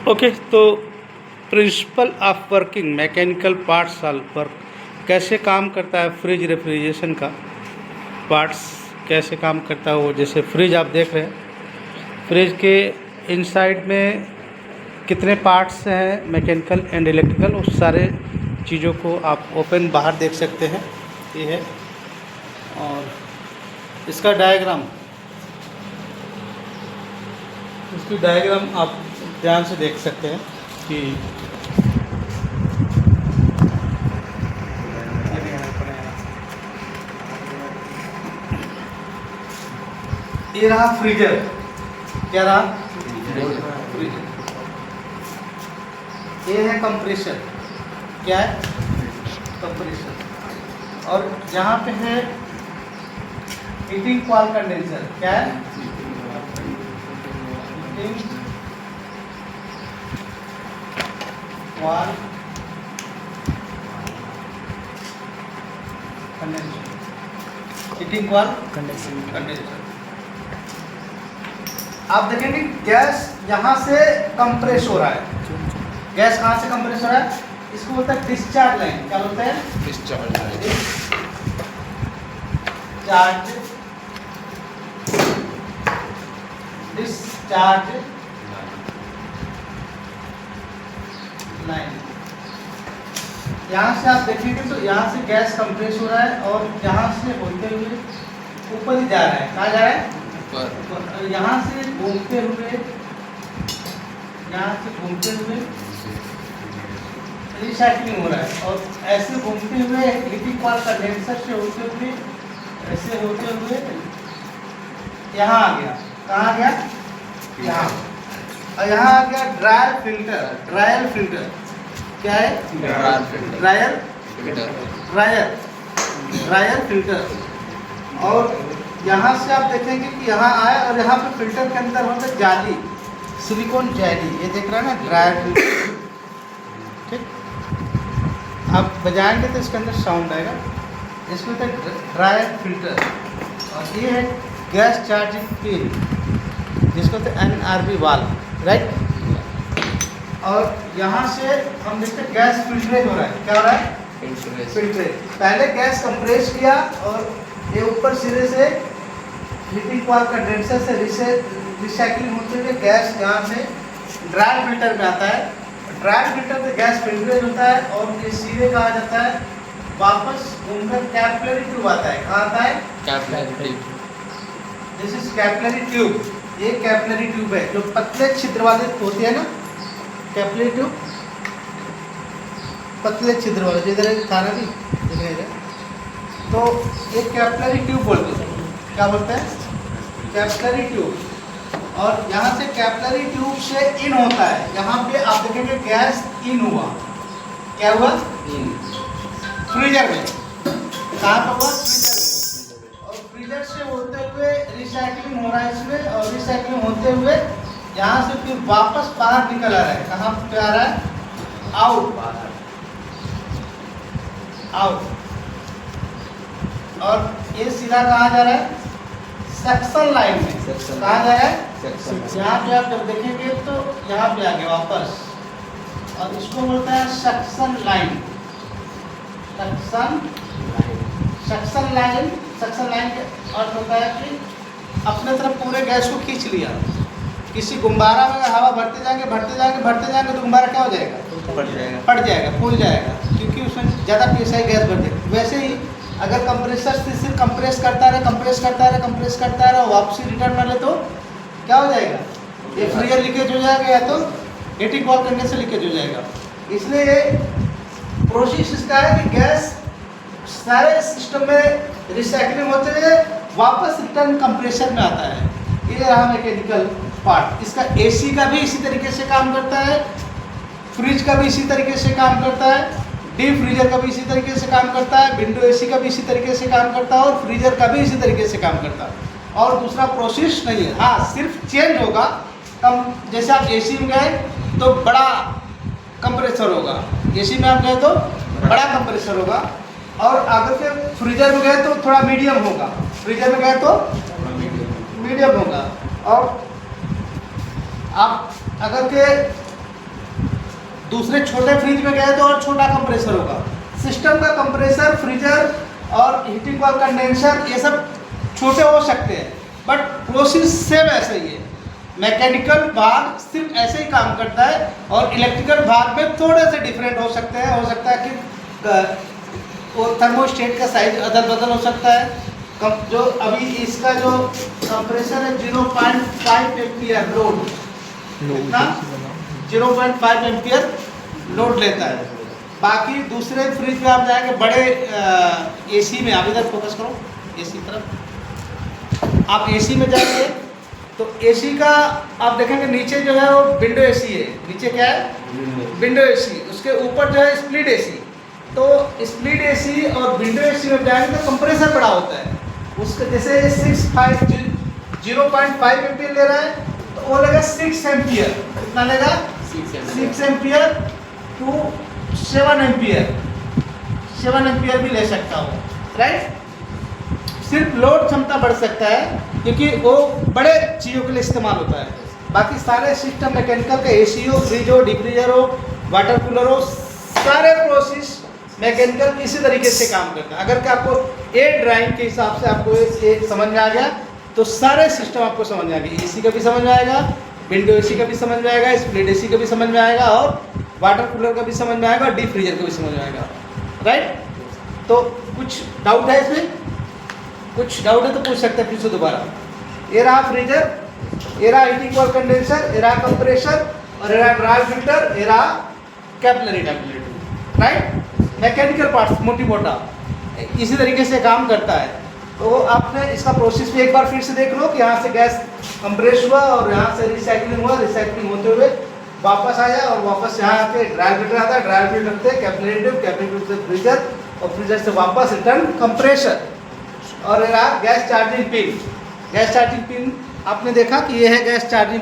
Okay, तो principle of working mechanical parts all work कैसे काम करता है फ्रिज रेफ्रिजरेशन का पार्ट्स कैसे काम करता है वो। जैसे फ्रिज आप देख रहे हैं, फ्रिज के इनसाइड में कितने पार्ट्स हैं मैकेनिकल एंड इलेक्ट्रिकल, उस सारे चीज़ों को आप ओपन बाहर देख सकते हैं। ये है और इसका डायग्राम, इसकी डायग्राम आप ध्यान से देख सकते हैं कि ये रहा फ्रीजर। क्या रहा? फ्रीजर। ये है कंप्रेसर। क्या है? कंप्रेसर। और यहाँ पे है हीटिंग कॉइल कंडेंसर। क्या है? Heating coil condenser. Heating coil condenser. आप देखेंगे गैस यहाँ से कंप्रेस हो रहा है। गैस कहाँ से कंप्रेस हो रहा है? इसको बोलते हैं डिस्चार्ज लाइन। क्या बोलते हैं? Discharge line. Discharge line. यहाँ से आप देखेंगे तो यहाँ से गैस कंप्रेस हो रहा है और यहाँ से होते हुए ऊपर ही जा रहा है। कहाँ जा रहा है? ऊपर। यहाँ से घूमते हुए, यहाँ से घूमते हुए रिसाइक्लिंग हो रहा है और ऐसे घूमते हुए हीटिंग कॉइल कंडेंसर से होते हुए ऐसे होते हुए यहाँ आ गया। कहाँ आ गया? यहाँ। और यहाँ आ गया ड्रायर फिल्टर। ड्रायर फिल्टर क्या है? Dryer dryer dryer filter. और यहाँ से आप देखेंगे कि यहाँ आए और यहाँ पे फिल्टर के अंदर होता है जाली, सिलिकॉन जाली। ये देख रहे हैं ना, ड्रायर फिल्टर। ठीक, आप बजाएंगे तो इसके अंदर साउंड आएगा। इसमें तो ड्रायर फिल्टर। और ये है गैस चार्जिंग पिन, जिसको तो NRV वाल्व, राइट। और यहाँ से हम देखते हैं गैस फिल्टरेज हो रहा है। क्या हो रहा है? फिल्टरेज। पहले गैस कंप्रेस किया और ये ऊपर सिरे से हीटिंग कॉइल कंडेंसर से रिसाइक्लिंग होते हुए गैस यहाँ से ड्रायर फिल्टर में आता है। ड्रायर फिल्टर में गैस फिल्टरेज होता है और ये सीधे कहा जाता है वापस घूमकर कैपिलरी ट्यूब आता है। कहाँ आता है? Capillary tube. This is capillary tube. ये कैपिलरी ट्यूब है जो पतले छिद्र वाले होते हैं ना, कैपिलरी ट्यूब पतले छिद्र वाले, जिधर था ना भी दिखेगा। तो एक कैपिलरी ट्यूब बोलते हैं। क्या बोलते हैं? Capillary tube. और यहाँ से कैपिलरी ट्यूब से इन होता है। यहाँ पे आप देखेंगे गैस इन हुआ। क्या हुआ? इन। फ्रीजर में। कहाँ पर हुआ? फ्रीजर में। और फ्रीजर से होते हुए रिसाइक्लिंग हो रहा है इसमें, और रिसाइक्लिंग होते हुए यहाँ से फिर वापस बाहर निकल आ रहा है। कहाँ पे आ रहा है? आउट। आउट। और ये सीधा कहाँ जा रहा है? सक्शन लाइन में। कहाँ जा रहा है? यहाँ पे आप जब देखेंगे तो यहाँ पे आ गया वापस, और इसको बोलता है suction line. Suction suction line. Suction line का अर्थ होता है कि अपने तरफ पूरे गैस को खींच लिया। किसी गुब्बारा में हवा भरते जाएंगे तो गुब्बारा क्या हो जाएगा? फट जाएगा, फूल जाएगा, क्योंकि उसमें ज़्यादा PSI गैस भर जाएगी। वैसे ही अगर कंप्रेसर से सिर्फ कंप्रेस करता रहे वापसी रिटर्न में ले तो क्या हो जाएगा? ये फ्रीजर लीकेज हो जाएगा या तो हीटिंग कॉइल कंडेंसर लीकेज हो जाएगा। इसलिए ये प्रोसेस इसका है कि गैस सारे सिस्टम में रिसाइक्लिंग होते हुए वापस रिटर्न कंप्रेसर में आता है। ये रहा मैकेनिकल पार्ट। इसका AC का भी इसी तरीके से काम करता है, फ्रिज का भी इसी तरीके से काम करता है, डीप फ्रीजर का भी इसी तरीके से काम करता है, विंडो AC का भी इसी तरीके से काम करता है, और फ्रीजर का भी इसी तरीके से काम करता है। और दूसरा प्रोसेस नहीं है। हाँ, सिर्फ चेंज होगा। जैसे आप AC में गए तो बड़ा कंप्रेसर होगा, AC में आप गए तो बड़ा कंप्रेसर होगा, और अगर के फ्रीजर में गए तो थोड़ा मीडियम होगा, फ्रीजर में गए तो मीडियम होगा। और आप अगर के दूसरे छोटे फ्रिज में गए तो और छोटा कंप्रेसर होगा। सिस्टम का कंप्रेसर, फ्रीजर और हीटिंग कॉइल, कंडेंसर ये सब छोटे हो सकते हैं, बट प्रोसेस सेम ऐसा ही है। मैकेनिकल भाग सिर्फ ऐसे ही काम करता है और इलेक्ट्रिकल भाग में थोड़े से डिफरेंट हो सकते हैं। हो सकता है कि वो थर्मोस्टेट का साइज अदल बदल हो सकता है। जो अभी इसका जो कंप्रेसर है 0.5 एम्पियर लोड, कितना 0.5 एम्पियर लोड लेता है। बाकी दूसरे फ्रिज में आप जाएंगे बड़े एसी में, आप इधर फोकस करो एसी तरफ, आप एसी में जाएंगे तो एसी का आप देखेंगे नीचे जो है वो विंडो एसी है। नीचे क्या है? Window AC. उसके ऊपर जो है स्प्लिट एसी। तो स्प्लिट एसी और विंडो एसी में जाएंगे तो कंप्रेसर बड़ा होता है उसका। जैसे 0.5 एम्पियर ले रहा है तो वो लेगा 6 एम्पियर। कितना लेगा? 6 एम्पियर टू 7 एम्पियर। 7 एम्पियर भी ले सकता हूँ, राइट। सिर्फ लोड क्षमता बढ़ सकता है क्योंकि वो बड़े चीज़ों के लिए इस्तेमाल होता है। बाकी सारे सिस्टम मैकेनिकल का, एसी हो, फ्रिज हो, डिफ्रीजर हो, वाटर कूलर हो, सारे प्रोसेस मैकेनिकल इसी तरीके से काम करता है। अगर कि आपको ए ड्राइंग के हिसाब से आपको एक समझ में आ गया तो सारे सिस्टम आपको समझ में आ गए। एसी का भी समझ में आएगा, विंडो एसी का भी समझ में आएगा, स्प्लिट एसी का भी समझ में आएगा और वाटर कूलर का भी समझ में आएगा और डीप फ्रीजर का भी समझ में आएगा, राइट। तो कुछ डाउट है इसमें? कुछ डाउट है तो पूछ सकते हैं फिर से दोबारा। ये रहा फ्रीजर, ये रहा हीटिंग कॉइल कंडेंसर, ये रहा कंप्रेसर और ये रहा ड्राई फिल्टर, ये रहा capillary template, right. Mechanical parts मोटी मोटा इसी तरीके से काम करता है। तो आपने इसका प्रोसेस भी एक बार फिर से देख लो कि यहाँ से गैस कंप्रेस हुआ और यहाँ से रिसाइकलिंग हुआ, रिसाइकलिंग होते हुए वापस आया और वापस यहाँ आके ड्राई फिल्टर आता है, ड्राई फिल्टर से कैपिलरी से फ्रीजर और फ्रीजर से वापस रिटर्न कंप्रेसर। और ये रहा gas charging pin. Gas charging pin आपने देखा कि ये है गैस चार्जिंग पिन।